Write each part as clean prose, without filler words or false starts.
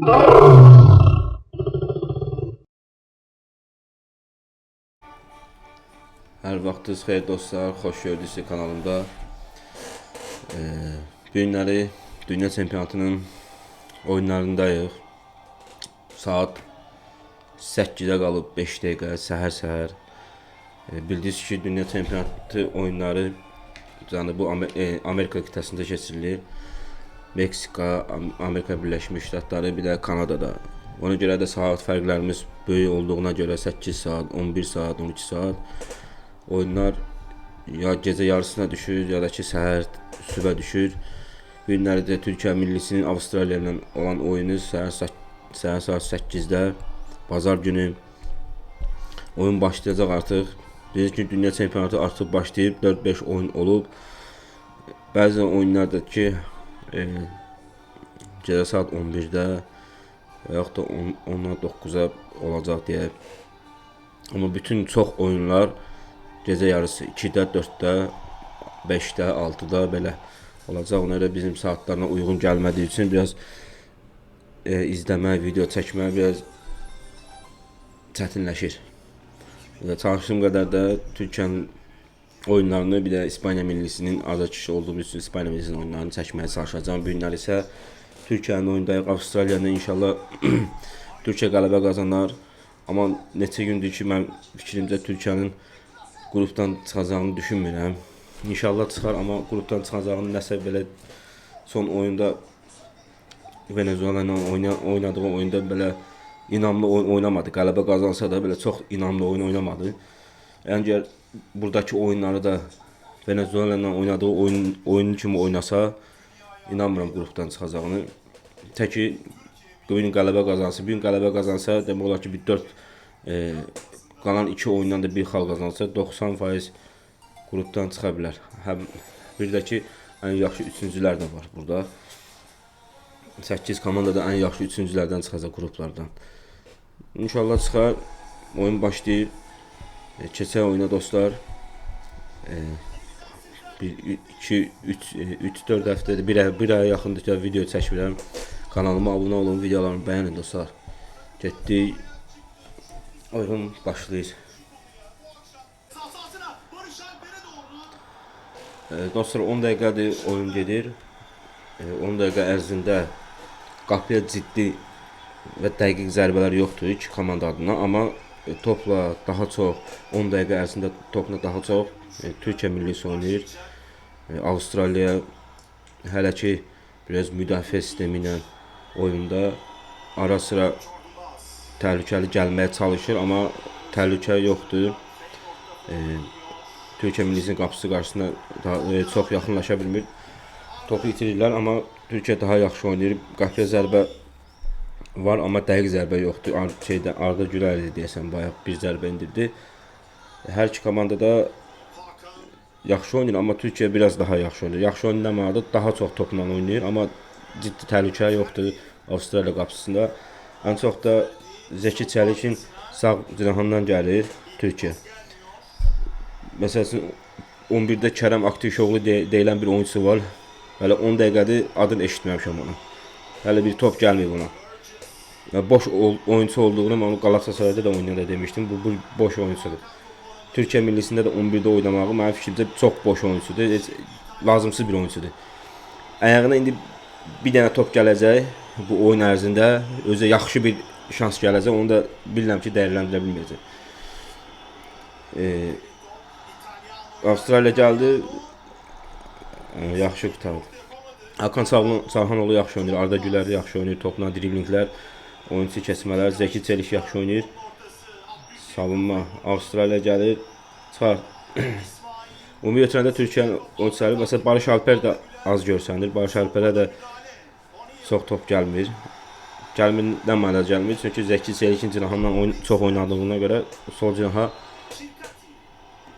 Hər vaxtınız xeyir dostlar, xoş gördünüz kanalımda. Bu günləri Dünya Çempionatının oyunlarındayıq. Saat 8-ə qalıb 5 dəqiqə səhər. Bildiniz ki, Dünya Çempionatı oyunları yəni bu Amerika qitəsində keçirilir. Meksika, Amerika Birləşmiş Ştatları, bir də Kanadada. Ona görə də saat fərqlərimiz böyük olduğuna görə 8 saat, 11 saat, 12 saat oyunlar ya gecə yarısına düşür, ya da ki səhər sübhə düşür. Bu günləri də Türkiyə millisinin Avstraliya ilə olan oyunu səhər saat 8-də bazar günü oyun başlayacaq artıq. Bilirsiniz ki, Dünya Çempionatı artıq başlayıb, 4-5 oyun olub. Bəzi oyunlarda ki gecə saat 11-də və yaxud da 10-dan 9-a olacaq deyə. Amma bütün çox oyunlar gecə yarısı 2-də, 4-də, 5-də, 6-da belə olacaq. Ona görə bizim saatlarına uyğun gəlmədiyi üçün biraz izləmək, video çəkmək biraz çətinləşir. Çalışdığım qədər də Türkiyənin oyunlarını, bir də İspaniya millisinin azarkeş olduğu üçün İspaniya millisinin oyunlarını çəkməyə çalışacağım. Bu günlər isə Türkiyənin oyundayıq. Avstraliya ilə inşallah Türkiyə qələbə qazanar. Amma neçə gündür ki, mən fikrimcə Türkiyənin qrupdan çıxacağını düşünmürəm. İnşallah çıxar, amma qrupdan çıxacağını nəsə belə son oyunda Venezuela ilə oynadığı oyunda belə inamlı oyun oynamadı. Qələbə qazansa da belə çox inamlı oyun oynamadı. Yəni buradakı oyunları da Venezuela ilə oynadığı oyun kimi oynasa, inanmıram qrupdan çıxacağını. Təki bu gün qələbə qazansa, bir gün qələbə qazansa, demək olar ki, bir 4 qalan 2 oyundan da bir xal qazansa 90% qrupdan çıxa bilər. Həm bir də ki, ən yaxşı 3-cülər də var burada. 8 komanda da ən yaxşı 3-cülərdən çıxacaq qruplardan. İnşallah çıxar. Oyun başlayır. Keçək oyuna dostlar. 3-4 həftədir, bir aya yaxındır ki, video çəkmirəm. Kanalıma abunə olun, videolarımı bəyənin dostlar. Getdik. Oyun başlayır. Dostlar 10 dəqiqədir oyun gedir. 10 dəqiqə ərzində qapıya ciddi və dəqiq zərbələr yoxdur iki komanda adına, amma topla daha çox 10 dəqiqə ərzində topla daha çox Türkiyə millisi oynayır. Avstraliya hələ ki biraz müdafiə sistemi ilə oyunda ara sıra təhlükəli gəlməyə çalışır, amma təhlükə yoxdur. Türkiyə millisinin qapısı qarşısında çox yaxınlaşa bilmir. Topu itirirlər, amma Türkiyə daha yaxşı oynayır. Qapıya zərbə var, amma dəqiq zərbə yoxdur. Arda Güler deyəsən bayaq bir zərbə indirdi. Hər iki komanda da yaxşı oynayır, amma Türkiyə biraz daha yaxşı oynayır. Yaxşı oynamadı, daha çox topla oynayır, amma ciddi təhlükə yoxdur Avstraliya qapısında. Ən çox da Zeki Çəlikin sağ cinahından gəlir Türkiyə. Məsələn 11-də Kərəm Aktişoğlu deyilən bir oyunçusu var. Hələ 10 dəqiqədir adını eşitməmişəm ona. Hələ bir top gəlməyib ona. Boş oyuncu olduğunu onu Qalatasarayda da oynayanda demişdim. Bu boş oyuncudur. Türkiyə millisində də 11-də oynamağı mənim fikrimcə çox boş oyuncudur. Heç lazımsız bir oyuncudur. Ayağına indi bir dənə top gələcək bu oyun ərzində, özə yaxşı bir şans gələcək. Onu da bilirəm ki, dəyərləndirə bilməyəcək. Avstraliya gəldi. Yaxşı qutardı. Hakan Çalhanoğlu yaxşı oynayır, Arda Güler yaxşı oynayır, topla driblinglər, oyunçu kəsmələr, Zeki Çelik yaxşı oynayır. Savunma, Avstraliya gəlir, çıxar. Ümumi götürəndə Türkiyə oyunçuları, məsələn Barış Alper də az görsənir. Barış Alperə də çox top gəlmir. Gəlmir, nə mənada gəlmir? Çünki Zeki Çelikin cinahından çox oynadığına görə sol cinaha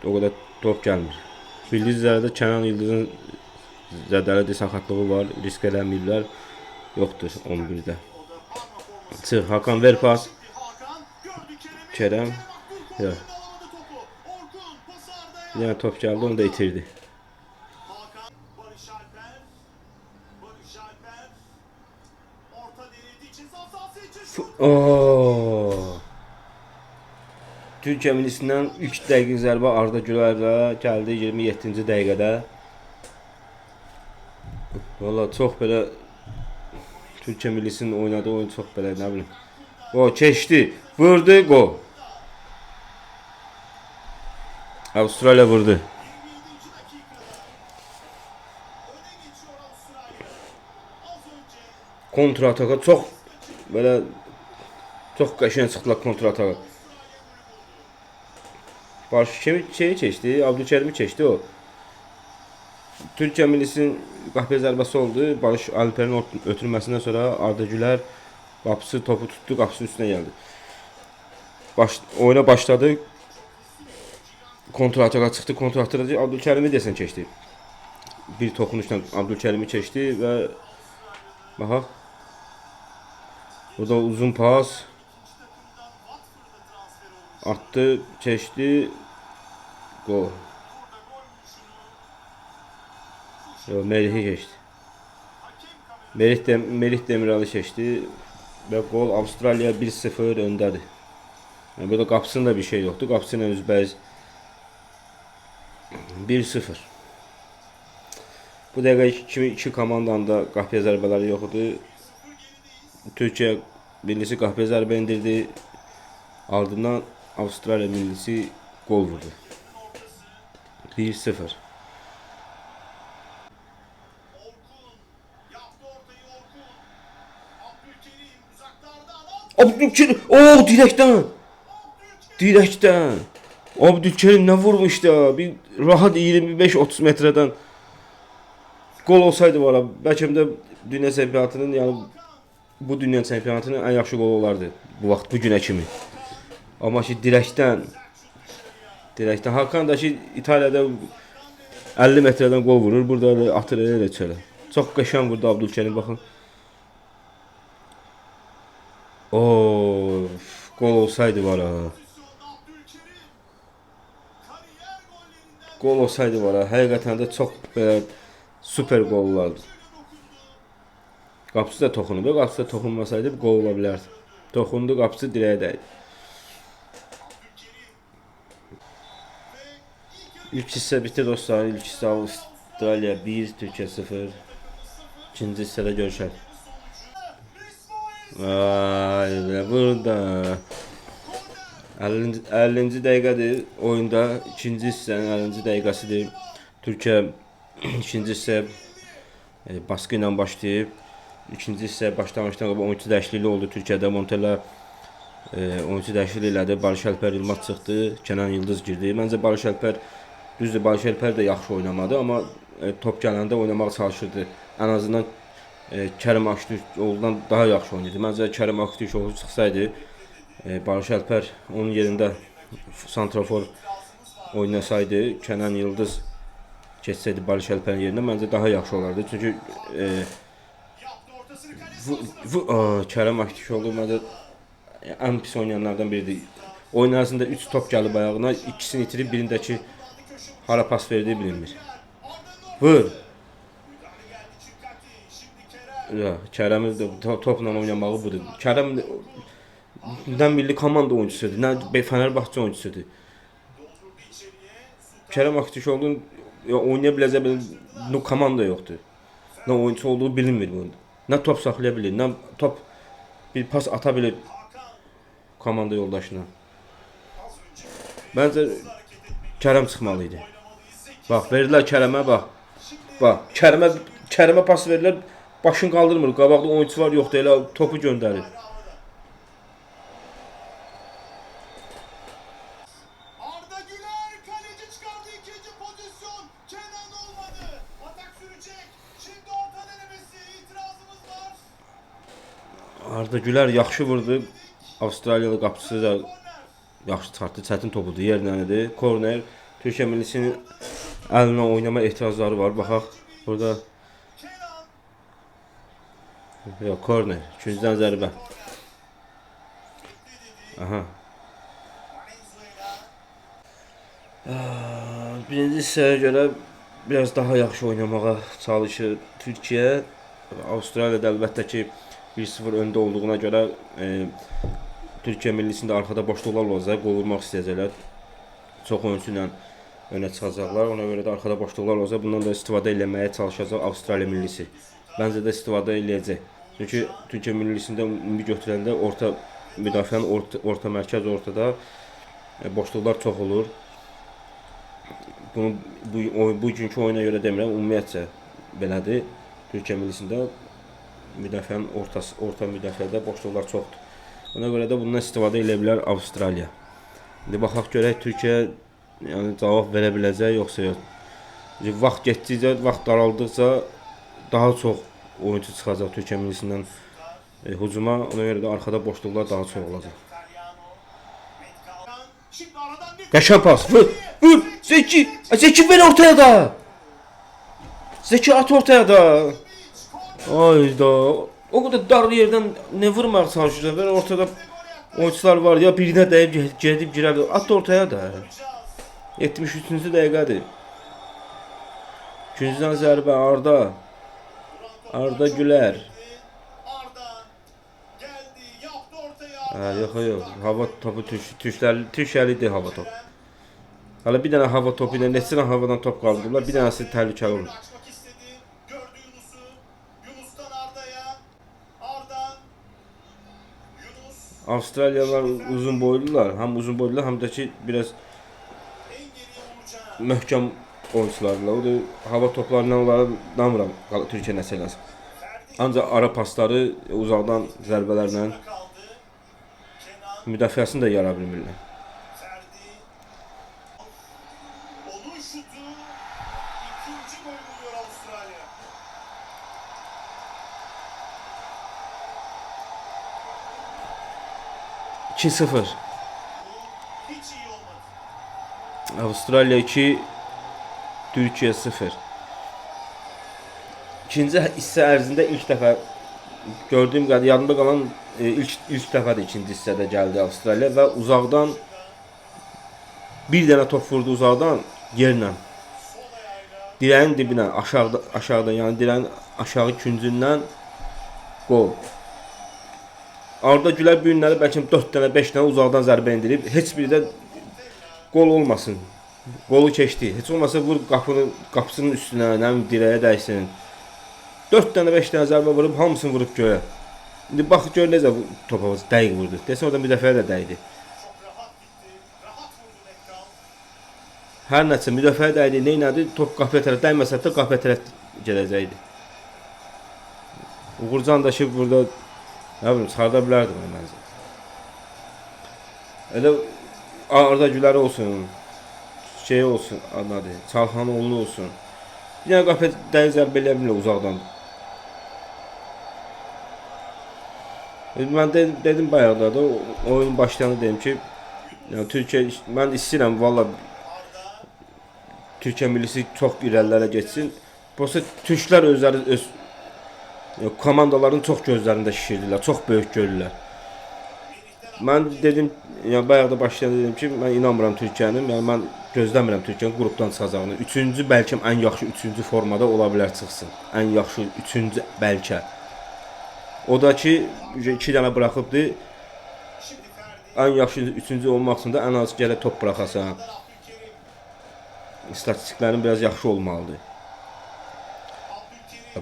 o qədər top gəlmir. Bildiyiniz üzrə Kənan Yıldızın zədəli sakatlığı var, risk eləməyiblər. Yoxdur 11-də. Çıx, Hakan ver pas. Kerem. Yox. Bir dənə top gəldi, onu da itirdi. Oo. Türkiyə millisindən 3 dəqiqə zərbə Arda Gülərlə gəldi 27-ci dəqiqədə. Valla çox belə Türkiyə millisinin oynadığı oyun çox belə nə bilim. O keçdi, vurdu, gol. Avustralya vurdu. Kontra ataka çox belə çox qəşəng çıxdılar kontra ataka. Barış şeyi keçdi, Abdülkərimi keçdi o. Türkiyə millisinin qapıya zərbəsi oldu. Barış Alper'in ötürməsindən sonra Arda Güler qapısı topu tutdu, qapısının üstünə gəldi. Oyuna başladı. Kontra ataka çıxdı, kontra ataka Abdülkərimi desən keçdi. Bir toxunuşla Abdülkərimi keçdi və baxaq. Burada uzun pas attı, keçdi, gol. Melih'i geçti. Melih Demiral'ı keçdi və gol. Avustralya 1-0 öndədir. Yəni burada qapısında bir şey yoxdur. Qapısı ilə üzbəyiz 1-0. Bu dəqiqə kimi iki komandanın da qapıya zərbələri yoxdur. Türkiyə millisi qapıya zərbə indirdi. Ardından Avustralya millisi gol vurdu. 1-0. Abdülkerim, o direkten. Direkten. Abdülkerim ne vurmuş da. Bir rahat 25-30 metreden gol olsaydı var. Bəlkə də dünya çempionatının, yani bu dünya çempionatının en yaxşı gol olardı bu vaxt, bu günə kimi. Amma ki direkten Hakan da ki İtalya'da 50 metreden gol vurur. Burada atır elə çələ. Çox qəşəng vurdu Abdülkerim, baxın. Gol olsaydı var ha. Gol olsaydı var ha. Həqiqətən də çox super gol olardı. Qapısı da toxundu. Qapısı da toxunmasaydı gol ola bilərdi. Toxundu, qapısı direğe dəydi. 3 hissə bitti dostlar. İlk hissə Avustralya 1, Türkiyə 0. İkinci hissədə görüşək. Vay be, burada 50. dəqiqədir oyunda, ikinci hissənin 50. dəqiqəsidir. Türkiyə ikinci hissə baskı ilə başlayıb. İkinci hissə başlamışdan qabaq oyuncu dəyişikliyi oldu Türkiyədə. Montella oyuncu dəyişikliyi elədi. Barış Alper Yılmaz çıxdı, Kenan Yıldız girdi. Məncə Barış Alper, düzdür, Barış Alper də yaxşı oynamadı, amma top gələndə oynamağa çalışırdı. Ən azından Kərim Aktürkoğlu'dan daha yaxşı oynayırdı. Məncə Kərim Aktürkoğlu çıxsaydı, Barış Alper onun yerində santrafor oynasaydı, Kenan Yıldız keçsəydi Barış Alper'in yerinə, məncə daha yaxşı olardı. Çünki Kerem Aktürkoğlu məncə ən pis oynayanlardan biridir. Oyun arasında 3 top gəlib ayağına, ikisini itirib, birindəki hara pas verdiyi bilinmir. Vur. Ya, Kerem'in topla oynamağı budur. Kerem nə milli komanda oyuncusudur, nə Fenerbahçe oyuncusudur. Kerem Aktürkoğlu'nun oynaya biləcək bir komanda yoxdur. Nə oyuncu olduğu bilinmir bunun. Nə top saxlaya bilir, nə top bir pas ata bilir komanda yoldaşına. Məncə Kerem çıxmalıydı. Bax, verdilər Kerem'ə, bax. Bax, Kerem'ə pas verirlər, başını qaldırmır. Qabaqda oyuncu var, yoxdur, elə topu göndərir. Arda Güler kaleci çıkardı, ikinci pozisyon. Kenan olmadı. Atak sürecek. Şimdi orta denemesi, itirazımız var. Arda Güler yaxşı vurdu. Avustralyalı qapısı da yaxşı çıxartdı. Çətin topudur, yerlənədir. Korner. Türkiyə millisinin əlinə oynama etirazları var. Baxaq, burada yox, korner. İkincidən zərbə. Aha. Birinci hissəyə görə biraz daha yaxşı oynamağa çalışır Türkiyə. Avustraliyada əlbəttə ki 1-0 öndə olduğuna görə Türkiyə millisində arxada boşluqlar olacaq, qol vurmaq istəyəcəklər. Çox oyunçu ilə önə çıxacaqlar. Ona görə də arxada boşluqlar olacaq. Bundan da istifadə etməyə çalışacaq Avstraliya millisi. Bəncə də istifadə edəcək. Çünki Türkiyə millisində ümumi götürəndə orta müdafiənin orta mərkəz ortada boşluqlar çox olur. Bunu bugünkü oyuna görə demirəm, ümumiyyətcə belədir. Türkiyə millisində müdafiənin orta müdafiədə boşluqlar çoxdur. Ona görə də bundan istifadə edə bilər Avstraliya. İndi baxaq görək Türkiyə yəni cavab verə biləcək yoxsa yox. Vaxt getdikcə, vaxt daraldıqca daha çox oyuncu çıxacaq Türkiyə millisindən hücuma. Ona görə də arxada boşluqlar daha çox olacaq. Qəşəng pas. Vur. Zeki. Zeki ver ortaya da. Zeki at ortaya da. Ayda. O qədər dar yerdən nə vurmaq çalışır? Ver ortada oyuncular var ya, birinə dəyib gedib girər. At ortaya da. 73-cü dəqiqədir. İkincidən zərbə Arda. Arda Güler. Yox. Hava topu Türkiyəlidir hava topu. Hala bir dənə hava topu ilə neçə dənə havadan top qaldırırlar. Bir dənəsi təhlükəli olur. Avstraliyalılar uzun boylular. Həm uzun boylular, həm də ki biraz möhkəm oyuncularla. O da hava toplarından onlara danmıram Türkiyə nəsə eləsin. Ancaq ara pasları uzaqdan zərbələrlə müdafiəsini də yara bilmirlər. Onun şutu ikinci gol buluyor Avustralya. İki 0. Hiç iyi olmadı. Avustralya 2, Türkiyə 0. İkinci hissə ərzində ilk dəfə gördüyüm qədər yadımda qalan ilk dəfədir ikinci hissədə gəldi Avstraliya və uzaqdan bir dənə top vurdu uzaqdan yerlə. Dirəyin dibinə, aşağıda yəni dirəyin aşağı küncündən qol. Arda Güler bu günləri bəlkə 4 dənə, 5 dənə uzaqdan zərbə endirib. Heç biri də qol olmasın. Qolu keçdi. Heç olmasa vur qapısının üstünə, nə bilim dirəyə dəysin. 4 dənə, 5 dənə zərbə vurub, hamısını vurub göyə. İndi bax gör necə topa dəqiq vurdu. Desən orada müdafiəyə də dəydi. Hər nəsə müdafiəyə dəydi, neynədi? Top qapıya tərəf dəyməsə də qapıya tərəf gedəcəkdi. Uğurcan da ki burada nə bilim çıxarda bilərdi məncə. Elə Arda Güler olsun, şey olsun, adı Çalhanoğlu olsun. Bir dənə qapıya dəqiq zərbə eləyə bilmirlər uzaqdan. Mən dedim bayaqda da oyun başlayanı dedim ki, yəni Türkiyə mən istəyirəm valla Türkiyə millisi çox irəlilərə getsin. Prosta türklər özləri öz komandaların çox gözlərində şişirdilər, çox böyük görürlər. Mən dedim, yəni bayaqda başlayanda dedim ki, mən inanmıram Türkiyənin, yəni mən gözləmirəm Türkiyənin qrupdan çıxacağını. Üçüncü bəlkə ən yaxşı üçüncü formada ola bilər çıxsın. Ən yaxşı üçüncü bəlkə. O da ki 2 dənə buraxıbdı. Ən yaxşı üçüncü olmaq üçün də ən az gələ top buraxasan. İstatistiklərin biraz yaxşı olmalıdır.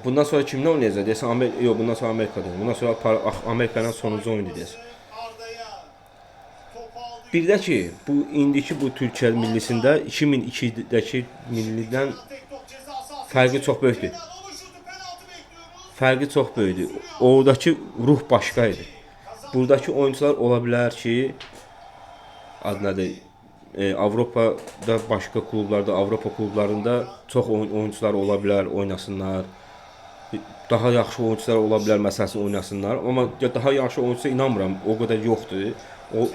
Bundan sonra kimlə oynayacaq deyəsən, yox bundan sonra Amerikada. Bundan sonra Amerikanın sonuncu oyunu deyəsən. Bir də ki, bu indiki bu Türkiyə millisində 2002-dəki millidən fərqi çox böyükdür. Fərqi çox böyükdür. Oradakı ruh başqa idi. Buradakı oyuncular ola bilər ki, adı nədir? Avropada başqa klublarda, Avropa klublarında çox oyuncular ola bilər, oynasınlar. Daha yaxşı oyuncular ola bilər, məsələn, oynasınlar. Amma daha yaxşı oyuncuya inanmıram, o qədər yoxdur. O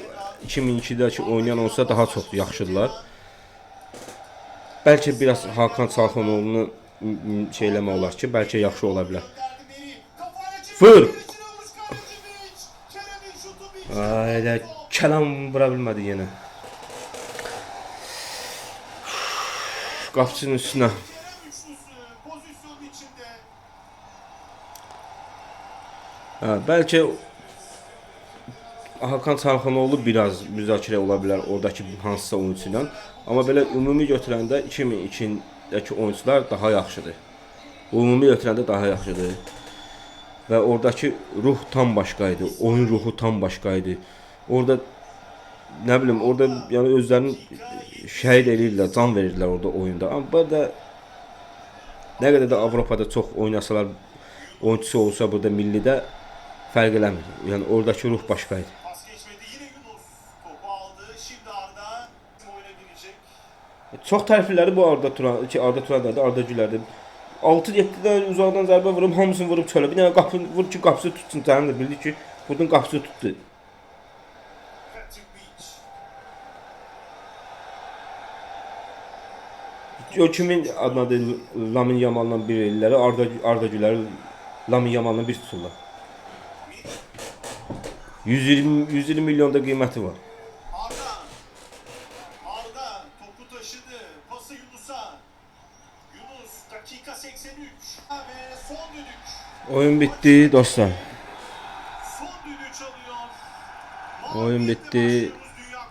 2002-dəki oynayan olsa daha çox yaxşıdırlar. Bəlkə biraz Hakan Çalhanoğlu'nu şey eləmək olar ki, bəlkə yaxşı ola bilər. Vur! Ayda kələm vura bilmədi yenə. Qapçının üstünə. Bəlkə Hakan Çalhanoğlu biraz müzakirə ola bilər oradakı hansısa oyunçu ilə. Amma belə ümumi götürəndə 2002-dəki oyunçular daha yaxşıdır. Ümumi götürəndə daha yaxşıdır. Və oradakı ruh tam başqa idi. Oyun ruhu tam başqa idi. Orada nə bilim, orada yəni özlərini şəhid eləyirlər, can verirlər orada oyunda. Amma burada nə qədər də Avropada çox oynasalar, oyunçusu olsa burada millidə fərq eləmir. Yəni oradakı ruh başqa idi. Pas geçmedi yine Yunus. Topu aldı. Şimdi Arda oyuna girecek. Çox tərifləri bu Arda Turan, Arda Turan'da, Arda Gülərdə. 6-7-də uzaqdan zərbə vurup hamısını vurup çölə. Bir dənə qapı vur ki, qapısı tutsun. Sənin də bildi ki, buradan qapısı tutdu. Patrick Beach. O kimin adına deyil, Lamin Yamal'la bir elləri, Arda Gülər Lamin Yamal'la bir tuturlar. 120 milyonda qiyməti var. Arda. Arda topu taşıdı. Pası Yunus'a. Yunus dakika 83. Ve son düdük. Oyun bitti dostlar. Son düdüğü çalıyor. Oyun bitti. Dünya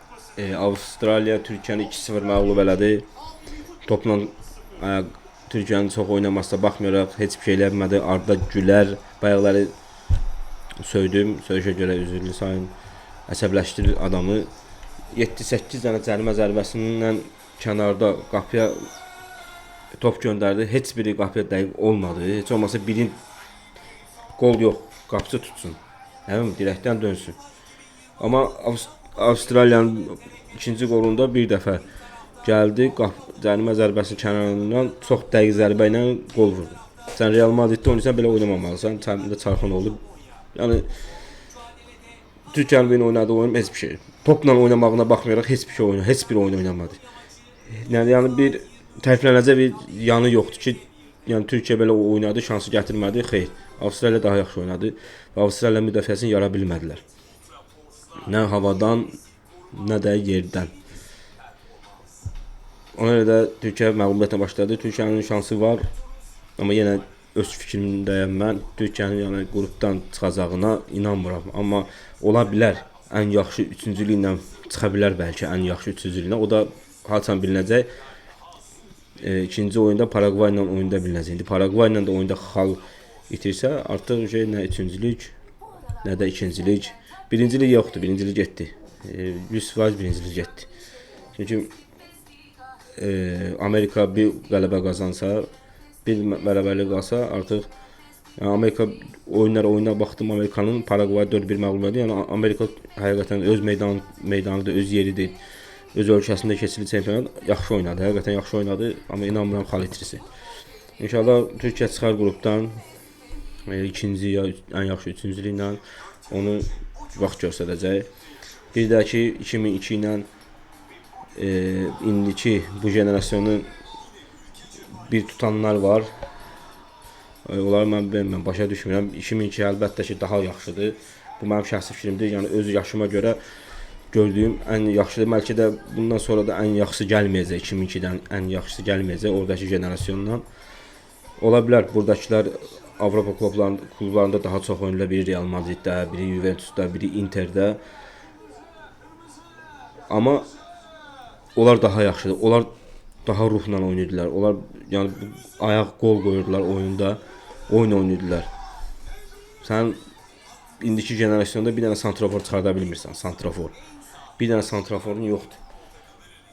Kupası. Avustraliya Türkiyəni 2-0 məğlub elədi. Topla Türkiyənin çox oynamasına baxmayaraq heç bir şey eləmədi. Arda Gülər bayaqları söydüm. Söyüşə görə üzrlü sayın. Əsəbləşdirir adamı. 7-8 dənə cərimə zərbəsindən kənarda qapıya top göndərdi. Heç biri qapıya dəqiq olmadı. Heç olmasa birin gol yox. Qapısı tutsun. Həmin dirəkdən dönsün. Amma Avstraliyanın ikinci qolunda bir dəfə gəldi, cərimə zərbəsi kənarından çox dəqiq zərbə ilə qol vurdu. Sən Real Madriddə oynayırsan, belə oynamamalısan. Səndə Çalhanoğlu. Yəni Türkiyənin oynadığı oyun heç bir şey. Topla oynamağına baxmayaraq heç bir oyun oynamadı. Yəni bir təriflənəcək bir yanı yoxdur ki, yəni Türkiyə belə oynadı, şansı gətirmədi. Xeyr. Avstraliya daha yaxşı oynadı və Avstraliya müdafiəsini yara bilmədilər. Nə havadan, nə də yerdən. Ona görə də Türkiyə məğlubiyyətlə başladı. Türkiyənin şansı var. Amma yenə öz fikrimdəyəm mən. Türkiyənin yəni qrupdan çıxacağına inanmıram. Amma ola bilər ən yaxşı üçüncülüklə çıxa bilər bəlkə ən yaxşı üçüncülüklə. O da haçan bilinəcək. İkinci oyunda Paragvay ilə oyunda bilinəcək. İndi Paragvay ilə də oyunda xal itirsə, artıq nə üçüncülük, nə də ikincilik. Birincilik yoxdur, birincilik getdi. 100% birincilik getdi. Çünki Amerika bir qələbə qazansa, bir bərabərlik qalsa, artıq yəni Amerika oyuna baxdım, Amerikanın Paragvay 4-1 məğlub elədi. Yəni Amerika həqiqətən öz meydanında, öz yeridir. Öz ölkəsində keçirli çempionat yaxşı oynadı. Həqiqətən yaxşı oynadı, amma inanmıram xal itirsin. İnşallah Türkiyə çıxar qrupdan ikinci ya ən yaxşı üçüncülüklə onu vaxt göstərəcək. Bir də ki 2002 ilə indiki bu jenerasyonu bir tutanlar var. Onları mən başa düşmürəm. 2002 əlbəttə ki daha yaxşıdır. Bu mənim şəxsi fikrimdir. Yəni öz yaşıma görə gördüyüm ən yaxşıdır. Bəlkə də bundan sonra da ən yaxşısı gəlməyəcək. 2002-dən ən yaxşısı gəlməyəcək oradakı jenerasyondan. Ola bilər buradakılar Avropa klublarında daha çox oynayırlar. Biri Real Madriddə, biri Juventusda, biri Interdə. Amma onlar daha yaxşıdır. Onlar daha ruhla oynayırdılar. Onlar yəni ayaq qol qoyurdular oyunda. Oyun oynayırdılar. Sən indiki jenerasyonda bir dənə santrafor çıxarda bilmirsən, santrafor. Bir dənə santraforun yoxdur.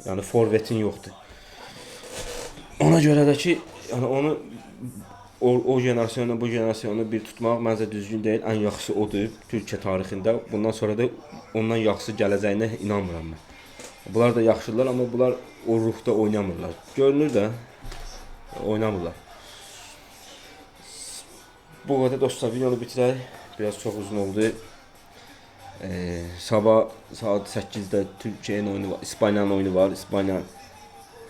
Yəni forvetin yoxdur. Ona görə də ki, yəni onu o jenerasyonla bu jenerasyonu bir tutmaq məncə düzgün deyil. Ən yaxşısı odur Türkiyə tarixində. Bundan sonra da ondan yaxşısı gələcəyinə inanmıram mən. Bunlar da yaxşılar, amma bunlar o ruhda oynamırlar. Görünür də oynamırlar. Bu qədər dostlar, videonu bitirək. Biraz çox uzun oldu. Sabah saat 8-də Türkiyənin oyunu var, İspaniyanın oyunu var. İspaniya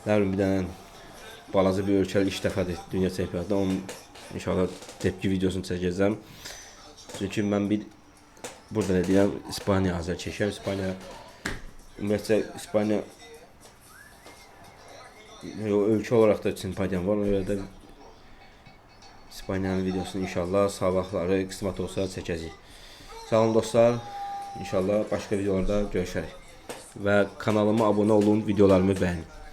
nə bilim bir dənə balaca bir ölkəli ilk dəfədir dünya çempionatında. Onun inşallah tepki videosunu çəkəcəm. Çünki mən burada nə deyirəm, İspaniya azər çəkəm. Ümumiyyətlə İspaniya ölkə olaraq da simpatiyam var. Ona görə də İspaniyanın videosunu inşallah sabahları qismət olsa çəkəcəyik. Sağ olun dostlar. İnşallah başqa videolarda görüşərik. Və kanalıma abunə olun, videolarımı bəyənin.